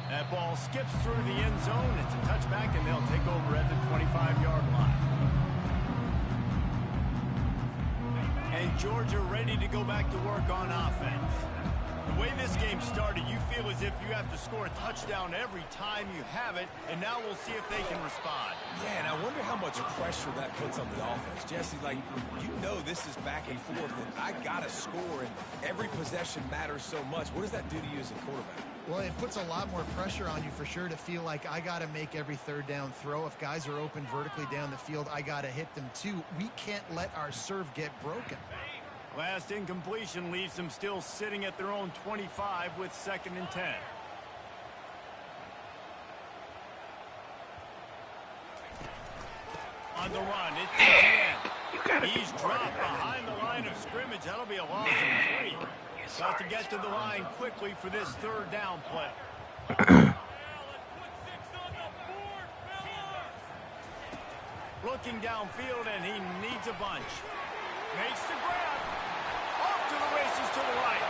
That ball skips through the end zone. It's a touchback, and they'll take over at the 25-yard line. And Georgia ready to go back to work on offense. The way this game started, you feel as if you have to score a touchdown every time you have it, and now we'll see if they can respond. Yeah, and I wonder how much pressure that puts on the offense. Jesse, like, you know this is back and forth, and I got to score, and every possession matters so much. What does that do to you as a quarterback? Well, it puts a lot more pressure on you for sure to feel like I got to make every third down throw. If guys are open vertically down the field, I got to hit them too. We can't let our serve get broken. Last incompletion leaves them still sitting at their own 25 with 2nd and 10. On the run, it's Etienne. He's dropped behind the line of scrimmage. That'll be a loss of 3. Got to get to the line quickly for this 3rd down play. Looking downfield, and he needs a bunch. Makes the grab. Off to the races to the right.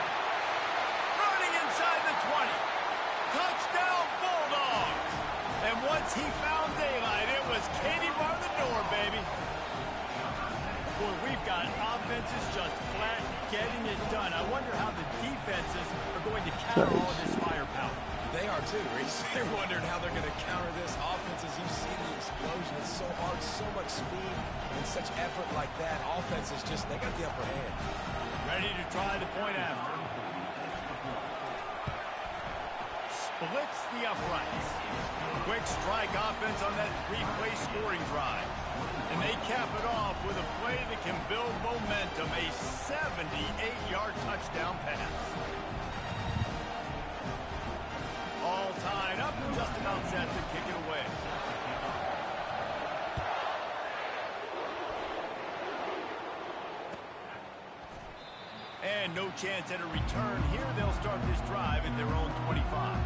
Running inside the 20. Touchdown, Bulldogs. And once he found daylight, it was Katie bar the door, baby. Boy, we've got offenses just flat getting it done. I wonder how the defenses are going to counter all this firepower. They are too, Reese. They're wondering how they're going to counter this offense. As you've seen the explosion, it's so hard, so much speed, and such effort like that. Offenses just, they got the upper hand. Ready to try the point after. Splits the uprights. Quick strike offense on that 3-play scoring drive. And they cap it off with a play that can build momentum, a 78-yard touchdown pass. All tied up, just about set to kick it away. And no chance at a return here. They'll start this drive at their own 25.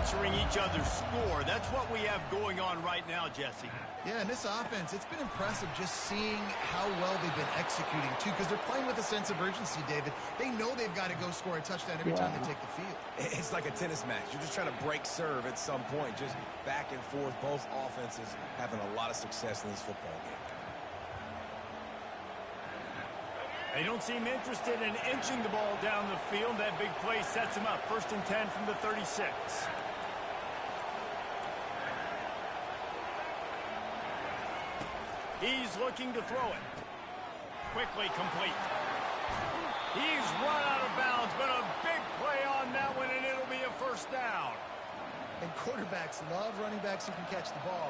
Answering each other's score. That's what we have going on right now, Jesse. Yeah, and this offense, it's been impressive just seeing how well they've been executing, too, because they're playing with a sense of urgency, David. They know they've got to go score a touchdown every time they take the field. It's like a tennis match. You're just trying to break serve at some point, just back and forth. Both offenses having a lot of success in this football game. They don't seem interested in inching the ball down the field. That big play sets them up. 1st and 10 from the 36. He's looking to throw it. Quickly complete. He's run out of bounds, but a big play on that one, and it'll be a 1st down. And quarterbacks love running backs who can catch the ball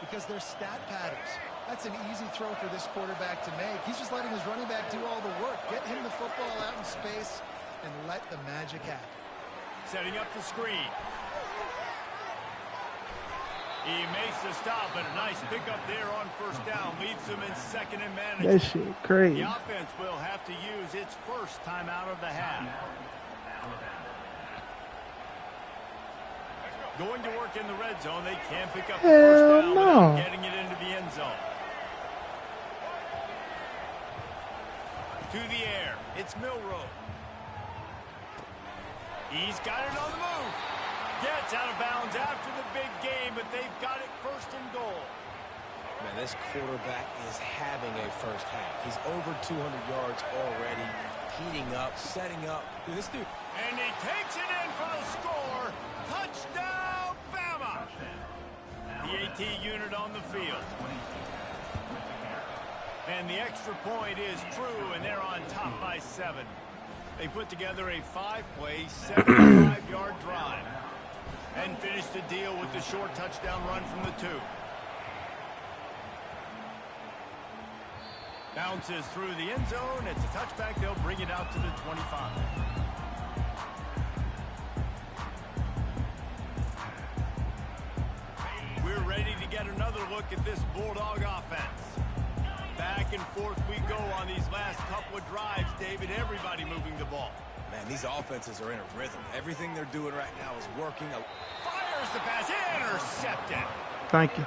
because they're stat patterns. That's an easy throw for this quarterback to make. He's just letting his running back do all the work. Get him the football out in space and let the magic happen. Setting up the screen. He makes the stop, but a nice pickup there on 1st down. Leads them in 2nd and manageable. That shit crazy. The offense will have to use its 1st timeout of the half. Going to work in the red zone. They can pick up the 1st down without getting it into the end zone. To the air. It's Milroe. He's got it on the move. Gets out of bounds after the big game, but they've got it 1st and goal. Man, this quarterback is having a 1st half. He's over 200 yards already, heating up, setting up. Dude, this dude. And he takes it in for the score. Touchdown, Bama. The AT unit on the field. And the extra point is true, and they're on top by 7. They put together a 5-play, 75-yard drive and finish the deal with the short touchdown run from the 2. Bounces through the end zone. It's a touchback. They'll bring it out to the 25. We're ready to get another look at this Bulldog offense. Back and forth we go on these last couple of drives, David. Everybody moving the ball. Man, these offenses are in a rhythm. Everything they're doing right now is working. Fires the pass. Intercepted. Thank you.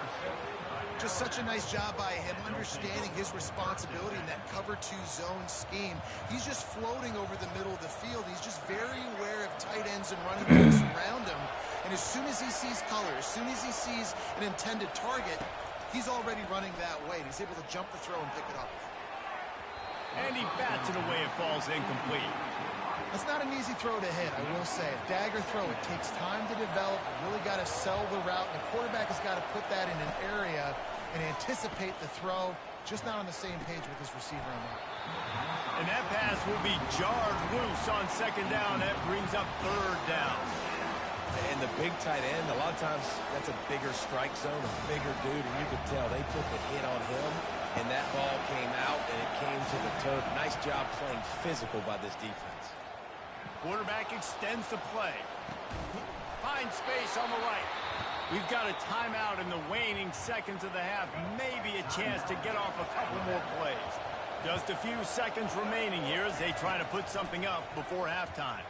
Just such a nice job by him understanding his responsibility in that cover 2 zone scheme. He's just floating over the middle of the field. He's just very aware of tight ends and running backs around him. And as soon as he sees color, as soon as he sees an intended target, he's already running that way. And he's able to jump the throw and pick it up. And he bats it away. It falls incomplete. That's not an easy throw to hit, I will say. A dagger throw, it takes time to develop. You really got to sell the route. And the quarterback has got to put that in an area and anticipate the throw, just not on the same page with his receiver on that. And that pass will be jarred loose on 2nd down. That brings up 3rd down. And the big tight end, a lot of times that's a bigger strike zone, a bigger dude, and you could tell they put the hit on him, and that ball came out, and it came to the turf. Nice job playing physical by this defense. Quarterback extends the play. Finds space on the right. We've got a timeout in the waning seconds of the half. Maybe a chance to get off a couple more plays. Just a few seconds remaining here as they try to put something up before halftime.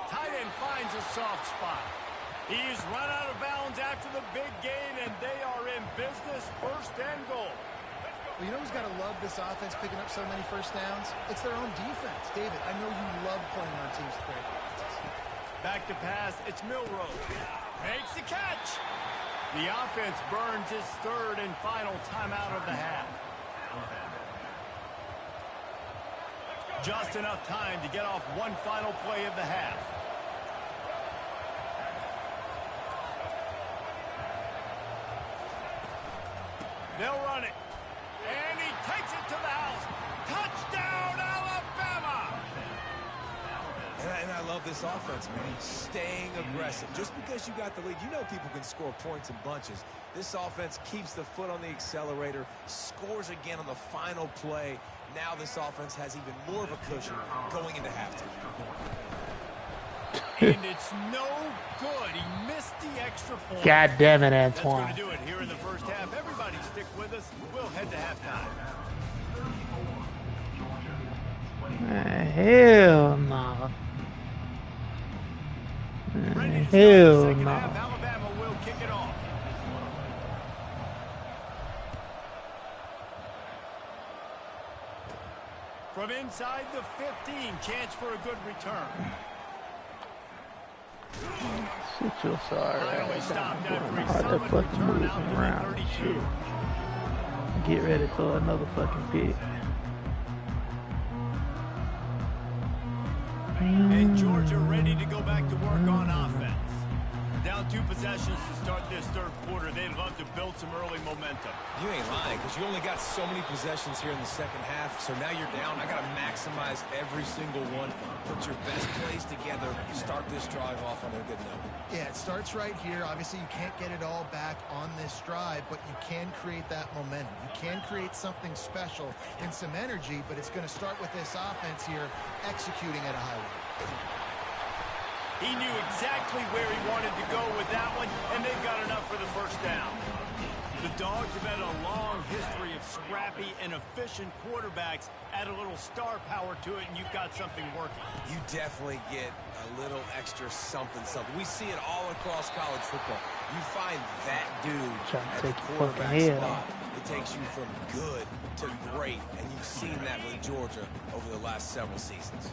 Tight end finds a soft spot. He's run out of bounds after the big gain, and they are in business. 1st and goal. Well, you know who's got to love this offense picking up so many 1st downs? It's their own defense. David, I know you love playing on teams with great offenses. Back to pass. It's Milrow. Makes the catch. The offense burns his 3rd and final timeout of the half. Just enough time to get off one final play of the half. They'll run it. And he takes it to the house. Touchdown, Alabama! And I love this offense, man. Staying aggressive. Just because you got the lead, you know people can score points in bunches. This offense keeps the foot on the accelerator, scores again on the final play. Now this offense has even more of a cushion going into halftime. And it's no good. He missed the extra point. God damn it, That's Antoine. going to do it here in the 1st half. Everybody stick with us. We'll head to halftime. Hell no. Ready to start the Hell 2nd no. half. Alabama will kick it off. From inside the 15, chance for a good return. Sit your sorry Finally ass stopped down. after a Hard to solid fucking return move out to him the around and 32. shit. Get ready for another fucking pick. And Georgia ready to go back to work on offense. Down 2 possessions to start this 3rd quarter. They'd love to build some early momentum. You ain't lying, because you only got so many possessions here in the 2nd half, so now you're down. I got to maximize every single one. Put your best plays together. Start this drive off on a good note. Yeah, it starts right here. Obviously, you can't get it all back on this drive, but you can create that momentum. You can create something special and some energy, but it's going to start with this offense here executing at a high level. He knew exactly where he wanted to go with that one, and they've got enough for the 1st down. The Dogs have had a long history of scrappy and efficient quarterbacks. Add a little star power to it, and you've got something working. You definitely get a little extra something. We see it all across college football. You find that dude Trying to at the take your quarterback fucking head spot. off. It takes you from good to great, and you've seen that with Georgia over the last several seasons.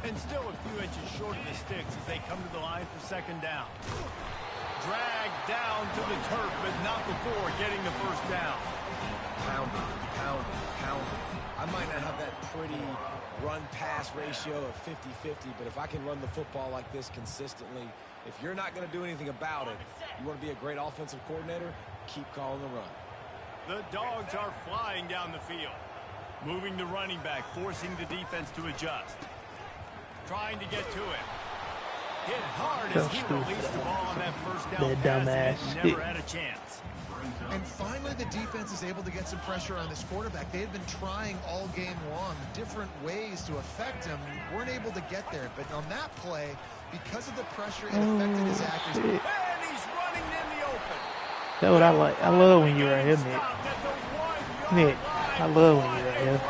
And still a few inches short of the sticks as they come to the line for 2nd down. Dragged down to the turf, but not before getting the 1st down. Pounding, pounding, pounding. I might not have that pretty run-pass ratio of 50-50, but if I can run the football like this consistently, if you're not going to do anything about it, you want to be a great offensive coordinator, keep calling the run. The Dogs are flying down the field. Moving the running back, forcing the defense to adjust. Trying to get to it. Hit hard as he released the ball on that 1st down That pass dumbass and never had a chance. And finally, the defense is able to get some pressure on this quarterback. They had been trying all game long different ways to affect him. Weren't able to get there. But on that play, because of the pressure, it affected his accuracy. And he's running in the open. That's what I like. I love when you're right here, Nick. Nick, I love when you're right here.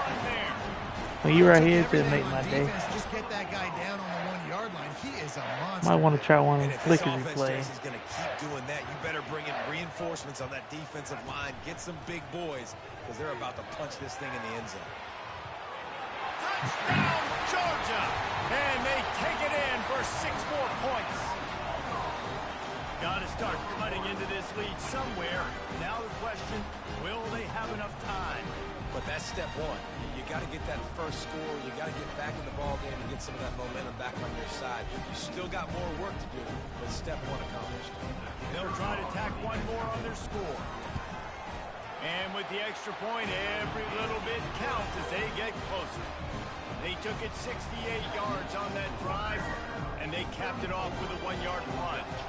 When you right Took here to everything make on my day. defense to just get that guy down on the 1-yard line. He is a monster. Might want to try one of And them if this flicker offense, replay. Jason's going to keep doing that, you better bring in reinforcements on that defensive line. Get some big boys because they're about to punch this thing in the end zone. Touchdown, Georgia! And they take it in for 6 more points. Got to start cutting into this lead somewhere. Now the question, will they have enough time? But that's step one. You got to get that first score. You got to get back in the ball game and get some of that momentum back on your side. You still got more work to do, but step one accomplished. They'll try to tack one more on their score. And with the extra point, every little bit counts as they get closer. They took it 68 yards on that drive, and they capped it off with a 1-yard plunge.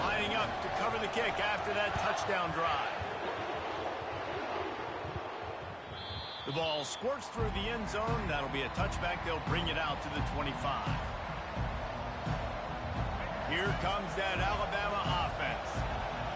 Lining up to cover the kick after that touchdown drive. The ball squirts through the end zone. That'll be a touchback. They'll bring it out to the 25. Here comes that Alabama offense.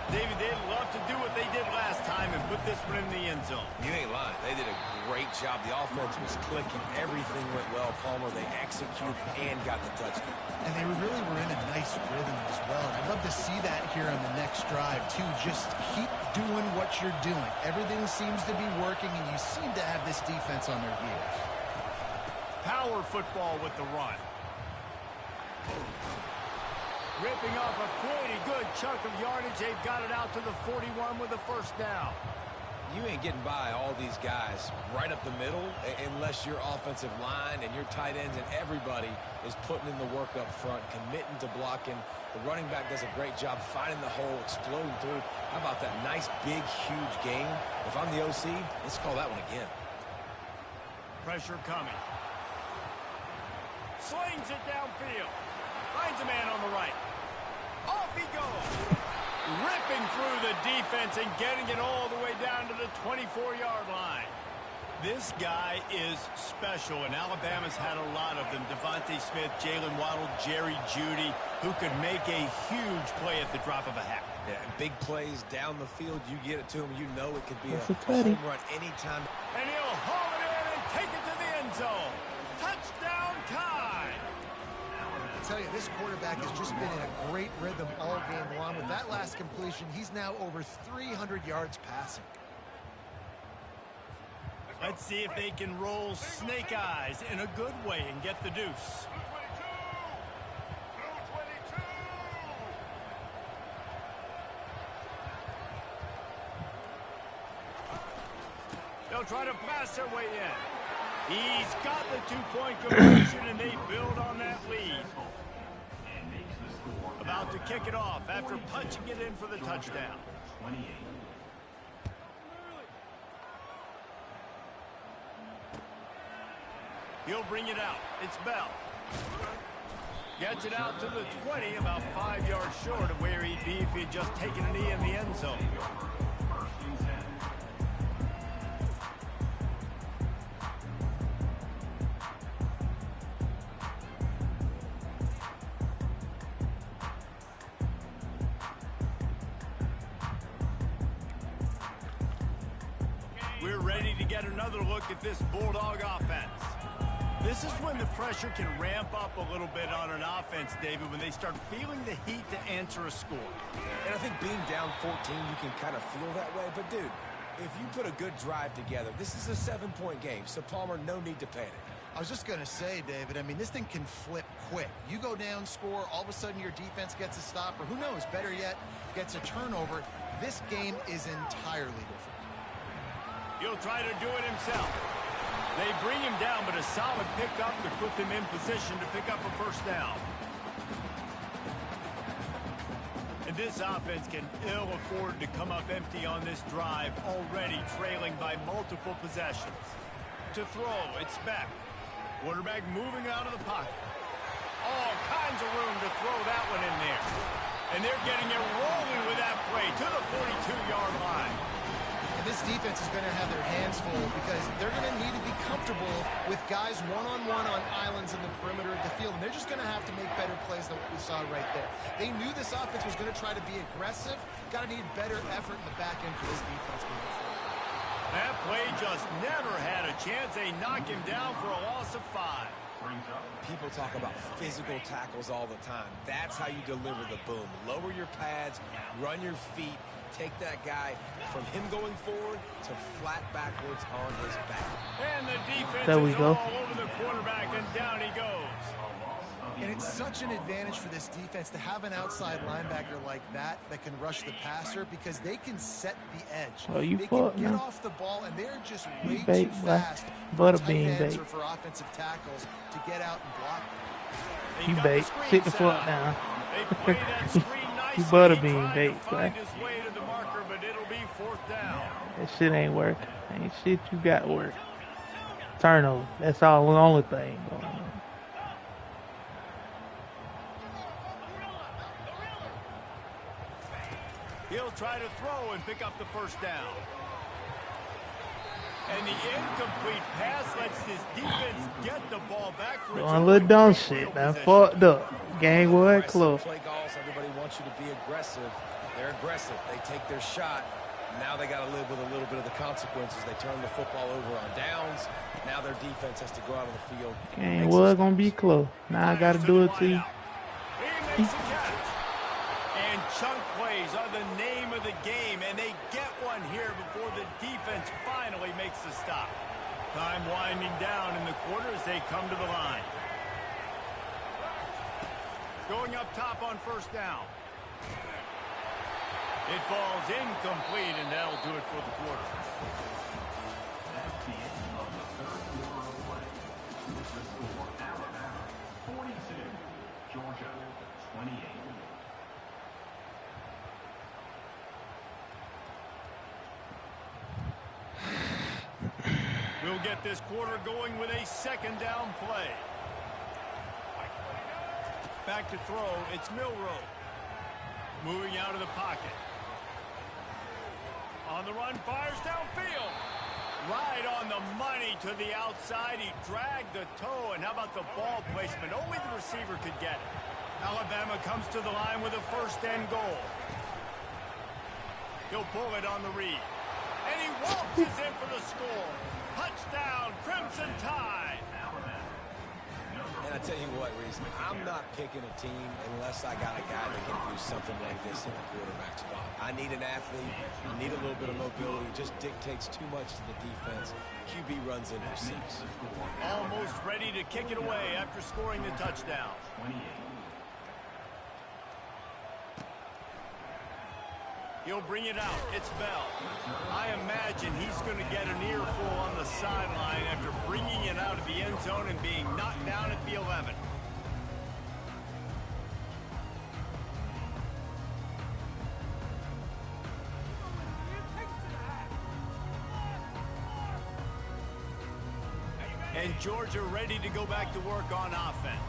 David, they'd love to do what they did last time and put this one in the end zone. You ain't lying. They did a great job. The offense was clicking. Everything went well, Palmer. They executed and got the touchdown. And they really were in a nice rhythm as well. I'd love to see that here on the next drive, too. Just keep doing what you're doing. Everything seems to be working, and you seem to have this defense on their heels. Power football with the run. Ripping off a pretty good chunk of yardage. They've got it out to the 41 with a first down. You ain't getting by all these guys right up the middle unless your offensive line and your tight ends and everybody is putting in the work up front, committing to blocking. The running back does a great job finding the hole, exploding through. How about that nice, big, huge game? If I'm the OC, let's call that one again. Pressure coming. Slings it downfield. Finds a man on the right. Off he goes. Ripping through the defense and getting it all the way down to the 24-yard line. This guy is special, and Alabama's had a lot of them. Devontae Smith, Jalen Waddle, Jerry Jeudy, who could make a huge play at the drop of a hat. Yeah, big plays down the field. You get it to him, you know it could be That's a a tutty. home run anytime. And he'll haul it in and take it to the end zone. Touchdown time. I tell you, this quarterback has just been in a great rhythm all game long. With that last completion, he's now over 300 yards passing. Let's see if they can roll snake eyes in a good way and get the deuce. They'll try to pass their way in. He's got the 2-point conversion, and they build on that lead. About to kick it off after punching it in for the touchdown. He'll bring it out. It's Bell. Gets it out to the 20, about 5 yards short of where he'd be if he'd just taken a knee in the end zone. We're ready to get another look at this Bulldog offense. This is when the pressure can ramp up a little bit on an offense, David, when they start feeling the heat to answer a score. And I think being down 14, you can kind of feel that way. But, dude, if you put a good drive together, this is a 7-point game. So, Palmer, no need to panic. I was just going to say, David, I mean, this thing can flip quick. You go down, score, all of a sudden your defense gets a stop, or who knows, better yet, gets a turnover. This game is entirely different. He'll try to do it himself. They bring him down, but a solid pickup to put them in position to pick up a first down. And this offense can ill afford to come up empty on this drive, already trailing by multiple possessions. To throw, it's Beck. Quarterback moving out of the pocket. All kinds of room to throw that one in there. And they're getting it rolling with that play to the 42-yard line. And this defense is going to have their hands full because they're going to need to be comfortable with guys one-on-one on islands in the perimeter of the field. And they're just going to have to make better plays than what we saw right there. They knew this offense was going to try to be aggressive. Got to need better effort in the back end for this defense moving forward. That play just never had a chance. They knock him down for a loss of 5. People talk about physical tackles all the time. That's how you deliver the boom. Lower your pads, run your feet, take that guy from him going forward to flat backwards on his back. And the defense There we is go. all over the quarterback, and down he goes. And it's such an advantage for this defense to have an outside linebacker like that can rush the passer because they can set the edge. Oh, you they fuck, can get man. off the ball, and they're just You way bait, too boy. fast for tight Butterbean ends bait. or for offensive tackles to get out and block them. They You got bait. the screen Sit the set fuck up. down. They played that screen nicely. Butterbean He tried bait, to find boy. his way to the marker, but it'll be 4th down. That shit ain't work. Ain't shit you got work. Turnover. That's all the only thing going on. He'll try to throw and pick up the 1st down. And the incomplete pass lets his defense get the ball back for its Doing a own little dumb great shit. field Now position. fucked up. Game was Aggressive close. play calls. Everybody wants you to be aggressive. They're aggressive. They take their shot. Now they got to live with a little bit of the consequences. They turn the football over on downs. Now their defense has to go out on the field. Game was gonna be close. Now I gotta do it to you. He makes a catch. And chunk plays are the name of the game, and they get one here before the defense finally makes the stop. Time winding down in the quarter as they come to the line. Going up top on 1st down. It falls incomplete, and that'll do it for the quarter. That's the end of the 3rd quarter of play. With the score, Alabama 42, Georgia 28. We'll get this quarter going with a 2nd down play. Back to throw, it's Milroe. Moving out of the pocket. On the run, fires downfield. Right on the money to the outside. He dragged the toe, and how about the ball placement? Only the receiver could get it. Alabama comes to the line with a 1st and goal. He'll pull it on the read. And he waltzes in for the score. Touchdown, Crimson Tide. And I tell you what, Reese, I'm not picking a team unless I got a guy that can do something like this in the quarterback spot. I need an athlete. I need a little bit of mobility. It just dictates too much to the defense. QB runs in for 6. Almost ready to kick it away after scoring the touchdown. 28. He'll bring it out. It's Bell. I imagine he's going to get an earful on the sideline after bringing it out of the end zone and being knocked down at the 11. And Georgia ready to go back to work on offense.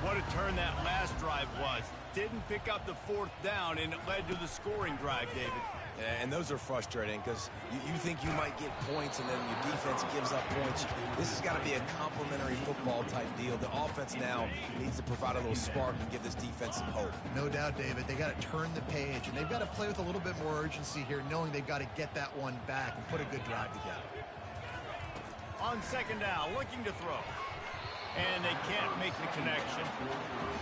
What a turn that last drive was. Didn't pick up the 4th down, and it led to the scoring drive, David. Yeah, and those are frustrating because you think you might get points and then your defense gives up points. This has got to be a complementary football type deal. The offense now needs to provide a little spark and give this defense some hope. No doubt, David. They got to turn the page, and they've got to play with a little bit more urgency here, knowing they've got to get that one back and put a good drive together. On 2nd down, looking to throw. And they can't make the connection.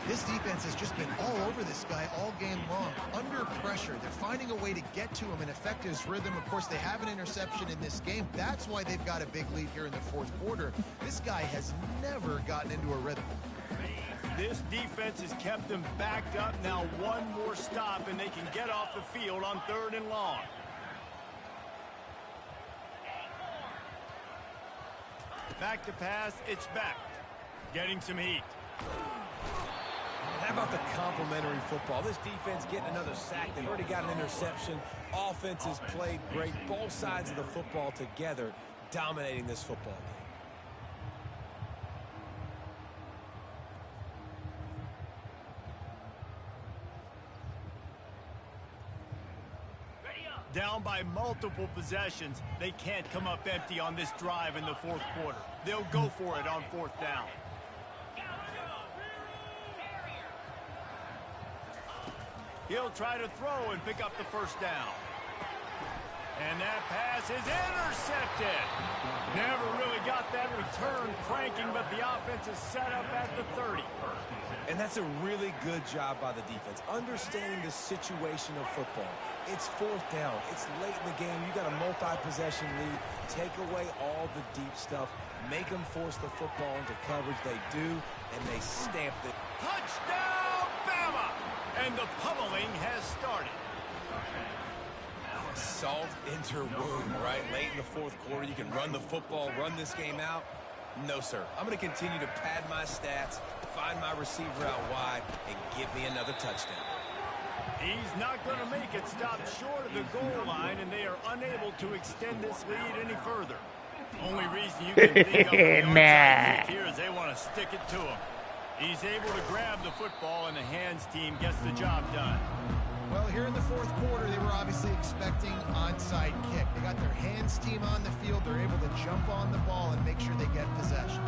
This defense has just been all over this guy all game long. Under pressure, they're finding a way to get to him and affect his rhythm. Of course, they have an interception in this game. That's why they've got a big lead here in the 4th quarter. This guy has never gotten into a rhythm. This defense has kept them backed up. Now one more stop, and they can get off the field on 3rd and long. Back to pass, it's back. Getting some heat. And how about the complementary football? This defense getting another sack. They've already got an interception. Offense has played great. Both sides of the football together dominating this football game. Down by multiple possessions, they can't come up empty on this drive in the 4th quarter. They'll go for it on 4th down. He'll try to throw and pick up the 1st down. And that pass is intercepted. Never really got that return cranking, but the offense is set up at the 30. And that's a really good job by the defense, understanding the situation of football. It's fourth down. It's late in the game. You got a multi-possession lead. Take away all the deep stuff. Make them force the football into coverage. They do, and they stamped it. Touchdown, Bama! And the pummeling has started. Salt into her wound, right? Late in the fourth quarter, you can run the football, run this game out. No, sir. I'm going to continue to pad my stats, find my receiver out wide, and give me another touchdown. He's not going to make it. Stop short of the goal line, and they are unable to extend this lead any further. Only reason you can think of the onside kick here is they want to stick it to him. He's able to grab the football, and the hands team gets the job done. Well, here in the fourth quarter, they were obviously expecting onside kick. They got their hands team on the field. They're able to jump on the ball and make sure they get possession.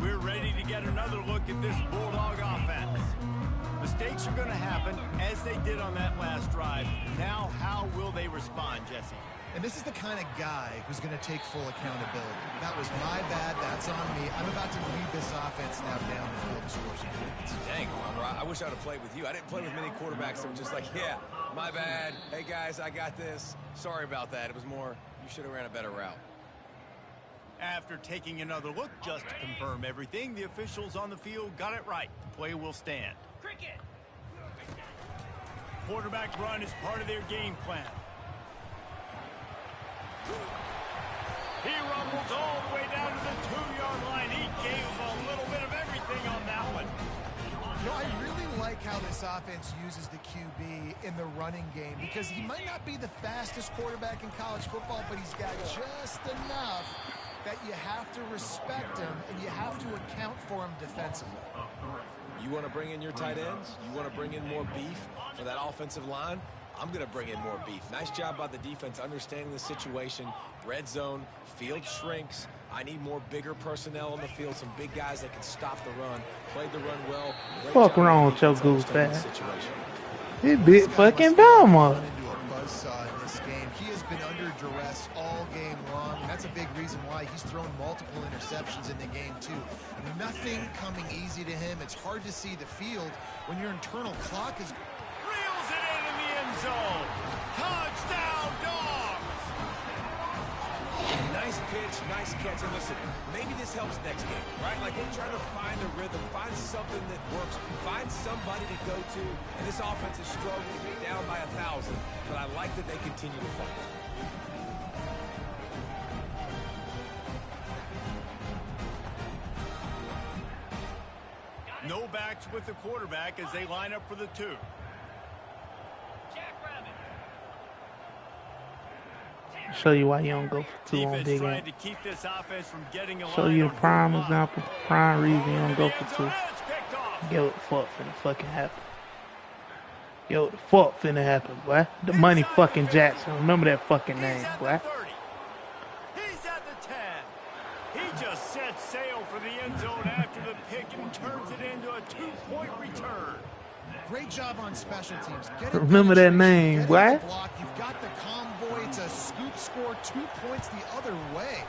We're ready to get another look at this Bulldog offense. Mistakes are going to happen, as they did on that last drive. Now, how will they respond, Jesse? And this is the kind of guy who's going to take full accountability. That was my bad. That's on me. I'm about to lead this offense now down the field to score some points. Dang, I wish I'd have played with you. I didn't play with many quarterbacks that were just like, yeah, my bad. Hey, guys, I got this. Sorry about that. It was more, you should have ran a better route. After taking another look just to confirm everything, the officials on the field got it right. The play will stand. Cricket. Quarterback run is part of their game plan. He rumbles all the way down to the 2-yard line. He gave a little bit of everything on that one. You know, I really like how this offense uses the QB in the running game because he might not be the fastest quarterback in college football, but he's got just enough that you have to respect him and you have to account for him defensively. You want to bring in your tight ends? You want to bring in more beef for that offensive line? I'm going to bring in more beef. Nice job by the defense understanding the situation. Red zone, field shrinks. I need more bigger personnel on the field, some big guys that can stop the run. Played the run well. Fuck wrong with your goose ass. He bit fucking Bama. He has been under duress all game long, and that's a big reason why he's thrown multiple interceptions in the game too. Nothing coming easy to him. It's hard to see the field when your internal clock is Reels it in the end zone. Touchdown, Dogs! Nice pitch, nice catch. And listen, maybe this helps next game, right? Like we're trying to find a rhythm, find something that works, find somebody to go to. And this offense is struggling, down by 1,000. But I like that they continue to fight. No backs with the quarterback as they line up for the 2. Show you why you don't go for 2 on big trying end. to keep this offense from getting a Show you the line on prime fourth down. example, prime reason you don't go for 2. It's picked off. Yo, what the fuck finna fucking happen? Yo, what the fuck finna happen, boy? The Money fucking Jackson. Remember that fucking name, He's at boy. the 30. He's at the 10. He just set sail for the end zone after the pick and turns it into a 2-point return. great job on special teams. Remember that name, boy. You've got the convoy. It's a scoop score, 2 points the other way.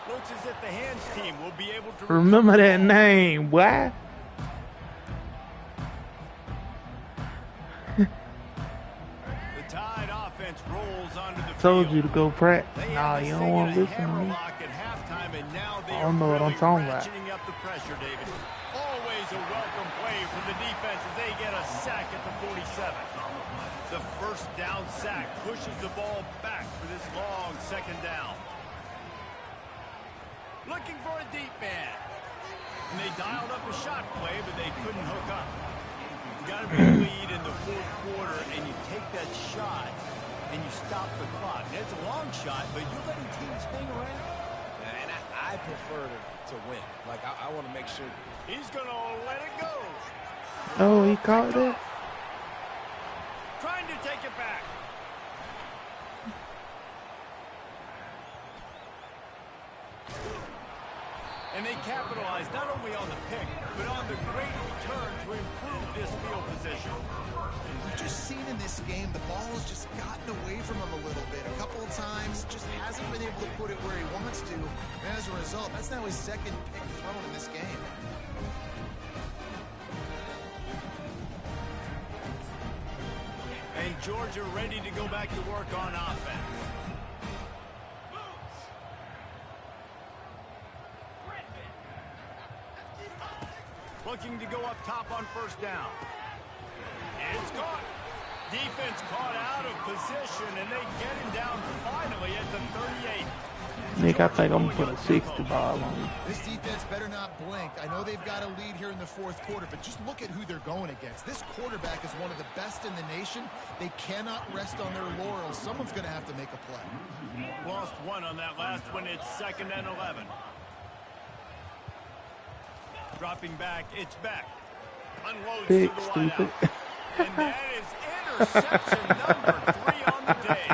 Looks as if the hands team will be able to Remember that name, boy. The Tide offense rolls onto the Told field. you to go practice. They Nah, have you this don't thing want in to a listen to me. hammerlock at halftime, and now they I don't know are what I'm really talking about. ratcheting up the pressure, David. Always a welcome play from the defense as they get a sack at the 47. The first down sack pushes the ball back for this long second down. Looking for a deep man. And they dialed up a shot play, but they couldn't hook up. You got to be in the lead in the fourth quarter, and you take that shot, and you stop the clock. And it's a long shot, but you're letting teams hang around. And I prefer to win. Like, I want to make sure. He's going to let it go. Oh, he caught that? Trying to take it back. And they capitalized not only on the pick, but on the great return to improve this field position. We've just seen in this game the ball has just gotten away from him a little bit. A couple of times, just hasn't been able to put it where he wants to. And as a result, that's now his second pick thrown in this game. And Georgia ready to go back to work on offense. Looking to go up top on first down. And it's caught. Defense caught out of position, and they get him down finally at the 38. Nick, I think I'm going to put a 60 ball on you. This defense better not blink. I know they've got a lead here in the fourth quarter, but just look at who they're going against. This quarterback is one of the best in the nation. They cannot rest on their laurels. Someone's going to have to make a play. Lost one on that last one. It's 2nd and 11. Dropping back, it's back. Unloads Pick, to the stupid. wideout. And that is interception number 3 on the day.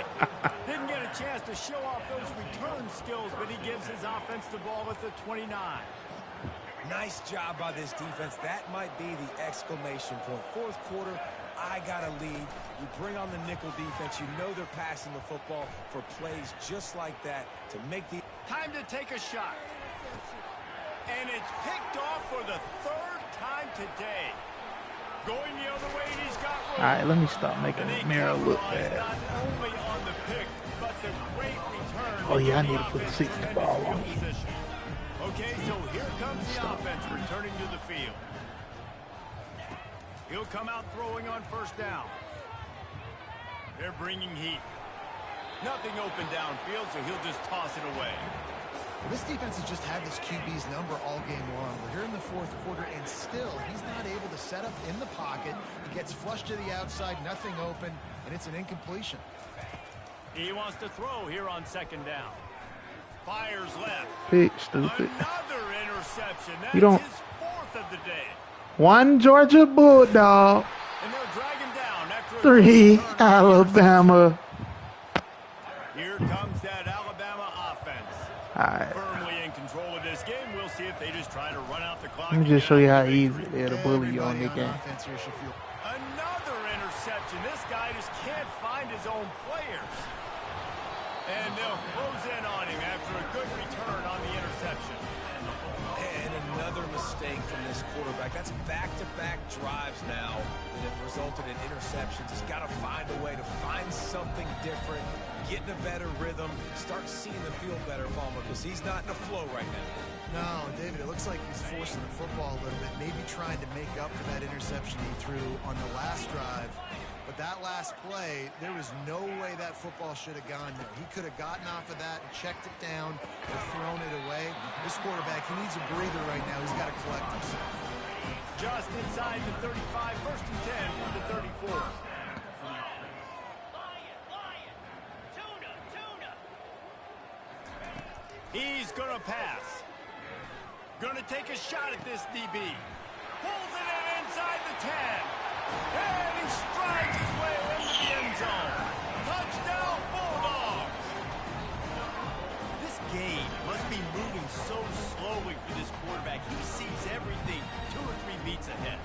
Didn't get a chance to show off those return skills, but he gives his offense the ball at the 29. Nice job by this defense. That might be the exclamation point. Fourth quarter, I got a lead. You bring on the nickel defense. You know they're passing the football for plays just like that to make the... Time to take a shot. And it's picked off for the 3rd time today. Going the other way, he's got room. All right, let me stop making And the they mirror look capitalize bad. not only on the pick, but the great return. Oh, yeah, I to need the to put a offense 60 and ball his on field you. position. Okay, so here comes the offense returning to the field. He'll come out throwing on first down. They're bringing heat. Nothing open downfield, so he'll just toss it away. This defense has just had this QB's number all game long. We're here in the fourth quarter, and still he's not able to set up in the pocket. He gets flushed to the outside, nothing open, and it's an incompletion. He wants to throw here on 2nd down. Fires left. Pick, stupid. Another interception. That's You don't- his 4th of the day. One Georgia Bulldog, And they'll drag him down after a 3 good return. Alabama. Here comes that Alabama offense. All right, Firmly in control of this game. We'll see if they just try to run out the clock. let me and just get show you out how the easy victory. it is to bully you on Everybody the game. offense here should feel. Another interception. This guy just can't find his own players. And they'll close in on him after a good return on the interception. And another mistake from this quarterback. That's back-to-back drives now that have resulted in interceptions. He's got to find a way to find something different, get in a better rhythm, start seeing the field better, Bama, because he's not in a flow right now. No, David, it looks like he's forcing the football a little bit, maybe trying to make up for that interception he threw on the last drive. But that last play, there was no way that football should have gone there. He could have gotten off of that and checked it down or thrown it away. This quarterback, he needs a breather right now. He's got to collect himself. Just inside the 35, 1st and 10 from the 34. He's going to pass. Going to take a shot at this DB. Pulls it in inside the 10. And he strides his way into the end zone. Touchdown, Bulldogs. This game must be moving so slowly for this quarterback. He sees everything 2 or 3 beats ahead.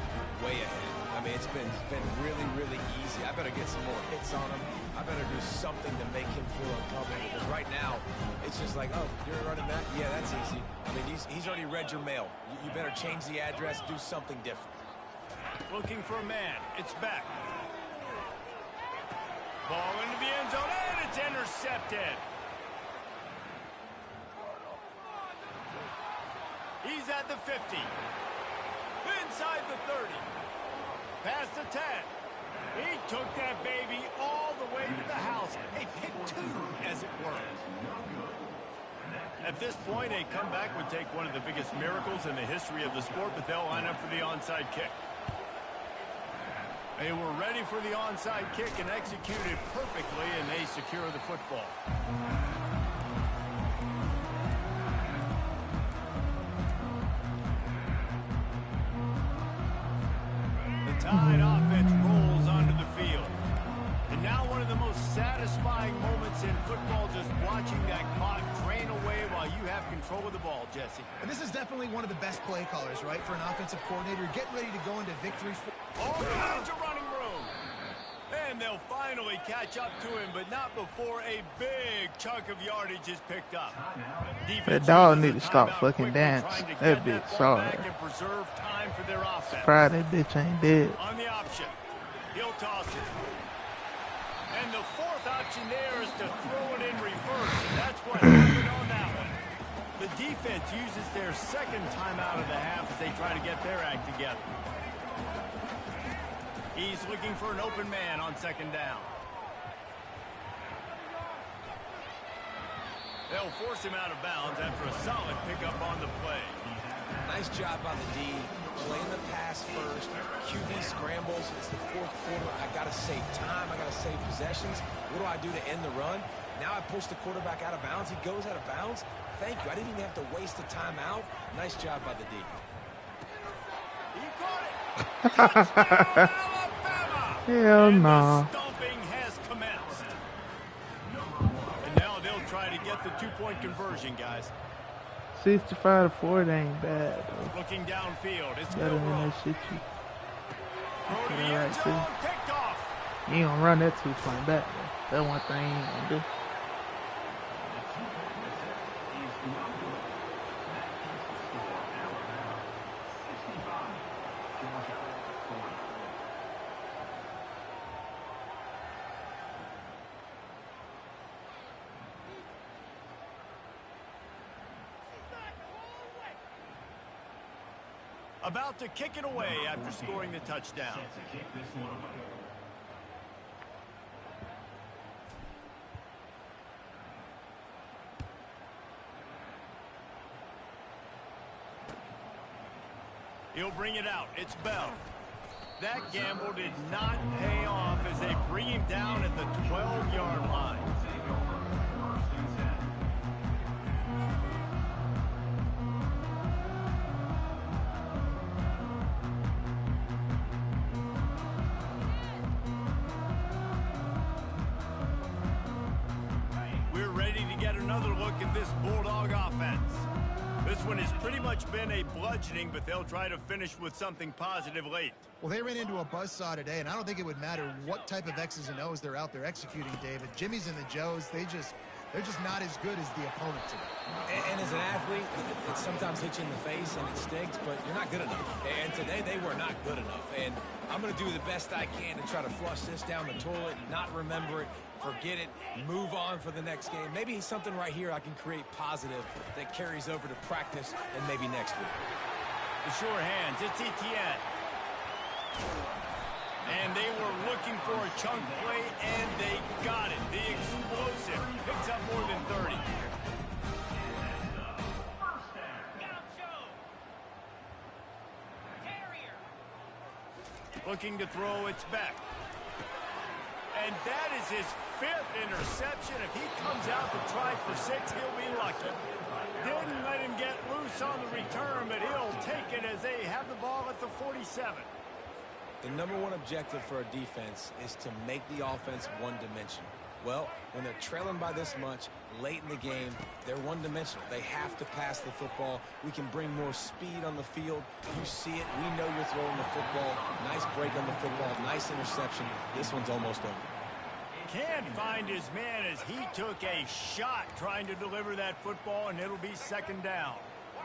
Way ahead. I mean, it's been really, really easy. I better get some more hits on him. I better do something to make him feel uncomfortable. Because right now, it's just like, oh, you're running that? Yeah, that's easy. I mean, he's already read your mail. You better change the address, do something different. Looking for a man. It's back. Ball into the end zone, and it's intercepted. He's at the 50. Inside the 30. Past the 10. He took that baby all the way to the house. A pick 2, as it were. At this point, a comeback would take one of the biggest miracles in the history of the sport, but they'll line up for the onside kick. They were ready for the onside kick and executed perfectly, and they secure the football. The Tide offense rolls onto the field. And now one of the most most satisfying moments in football, just watching that clock drain away while you have control of the ball, Jesse. And this is definitely one of the best play callers, right, for an offensive coordinator. Getting ready to go into victory. All kinds of running room. And they'll finally catch up to him, but not before a big chunk of yardage is picked up. That dog need to stop fucking dancing. That bitch sorry. Surprised that bitch ain't dead. On the option, he'll toss it. And the fourth option there is to throw it in reverse, and that's what happened on that one. The defense uses their second timeout of the half as they try to get their act together. He's looking for an open man on second down. They'll force him out of bounds after a solid pickup on the play. Nice job by the D, playing the pass first. QB scrambles. It's the fourth quarter. I got to save time. I got to save possessions. What do I do to end the run? Now I push the quarterback out of bounds. He goes out of bounds. Thank you. I didn't even have to waste a timeout. Nice job by the D. He caught it. Touchdown, Alabama. Hell no. The stomping has commenced. And now they'll try to get the two-point conversion, guys. 65 to 40 ain't bad though. Looking downfield, it's Better than that shit you. throw to the Yeah, end right, zone, picked off. You ain't gonna run that 2-point back though. That one thing you ain't gonna do. About to kick it away after scoring the touchdown. He'll bring it out. It's Bell. That gamble did not pay off as they bring him down at the 12-yard line. We're ready to get another look at this Bulldog offense. This one has pretty much been a bludgeoning, but they'll try to finish with something positive late. Well, they ran into a buzzsaw today, and I don't think it would matter what type of X's and O's they're out there executing, David. Jimmy's and the Joes, they're just not as good as the opponent today. And as an athlete, it sometimes hits you in the face and it stinks, but you're not good enough. And today they were not good enough. And I'm going to do the best I can to try to flush this down the toilet, not remember it, forget it, move on for the next game. Maybe something right here I can create positive that carries over to practice and maybe next week. The sure hands, it's Etienne. And they were looking for a chunk play, and they got it. The explosive picks up more than 30. Looking to throw, it's back. And that is his 5th interception. If he comes out to try for 6, he'll be lucky. Didn't let him get loose on the return, but he'll take it as they have the ball at the 47. The number one objective for a defense is to make the offense one-dimensional. Well, when they're trailing by this much late in the game, they're one-dimensional. They have to pass the football. We can bring more speed on the field. You see it. We know you're throwing the football. Nice break on the football. Nice interception. This one's almost over. Can't find his man as he took a shot trying to deliver that football, and it'll be second down.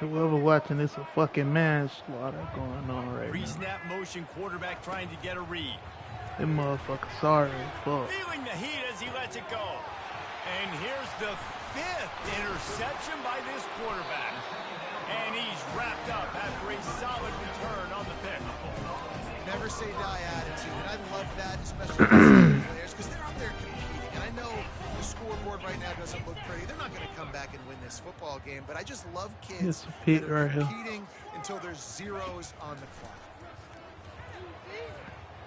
Whoever watching this a fucking manslaughter going on right now. Pre-snap motion, quarterback trying to get a read. Them motherfuckers sorry as fuck. Feeling the heat as he lets it go. And here's the 5th interception by this quarterback. And he's wrapped up after a solid return on the pick. Never say die attitude, and I love that, especially with players, because they're out there competing. And I know the scoreboard right now doesn't look pretty. They're not going to come back and win this football game, but I just love kids that are competing until there's zeros on the clock.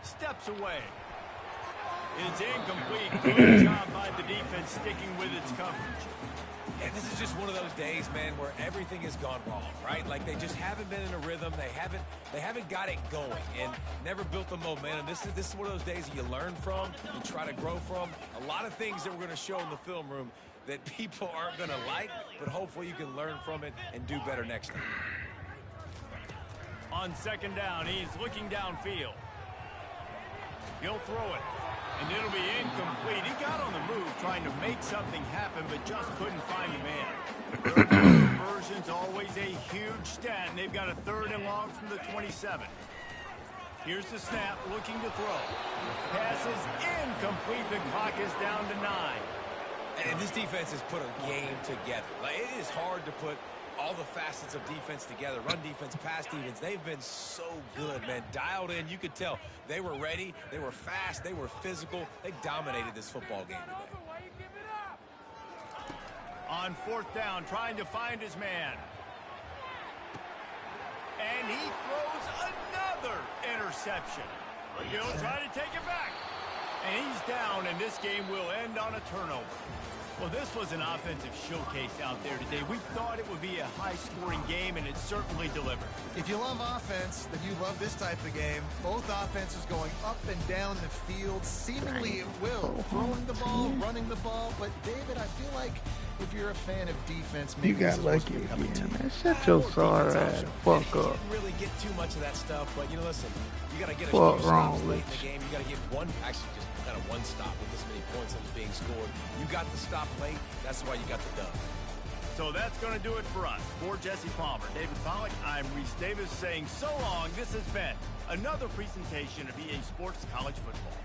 Steps away. It's incomplete. Good job by the defense sticking with its coverage. And this is just one of those days, man, where everything has gone wrong, right? Like they just haven't been in a rhythm. They haven't got it going and never built the momentum. This is one of those days that you learn from, you try to grow from. A lot of things that we're going to show in the film room that people aren't going to like, but hopefully you can learn from it and do better next time. On second down, he's looking downfield. He'll throw it, and it'll be incomplete. He got on the move trying to make something happen, but just couldn't find the man. Third down conversion's always a huge stat, and they've got a 3rd and long from the 27. Here's the snap, looking to throw. Pass is incomplete. The clock is down to 9. And this defense has put a game together. Like, it is hard to put all the facets of defense together. Run defense, pass defense. They've been so good, man. Dialed in. You could tell they were ready. They were fast. They were physical. They dominated this football game today. On 4th down, trying to find his man. And he throws another interception. He'll try to take it back. And he's down, and this game will end on a turnover. Well, this was an offensive showcase out there today. We thought it would be a high-scoring game, and it certainly delivered. If you love offense, then you love this type of game. Both offenses going up and down the field, seemingly at will. Throwing the ball, running the ball. But, David, I feel like if you're a fan of defense, maybe You got lucky again, man. Shut your sorry ass fuck up. Didn't really get too much of that stuff, but, you know, listen, you got to get a Fuck few wrong stops late in with the game. You got to get one, actually just kind of one stop with this many points that was being scored. You got the stop late. That's why you got the dub. So that's going to do it for us. For Jesse Palmer, David Pollack, I'm Reese Davis saying so long. This has been another presentation of EA Sports College Football.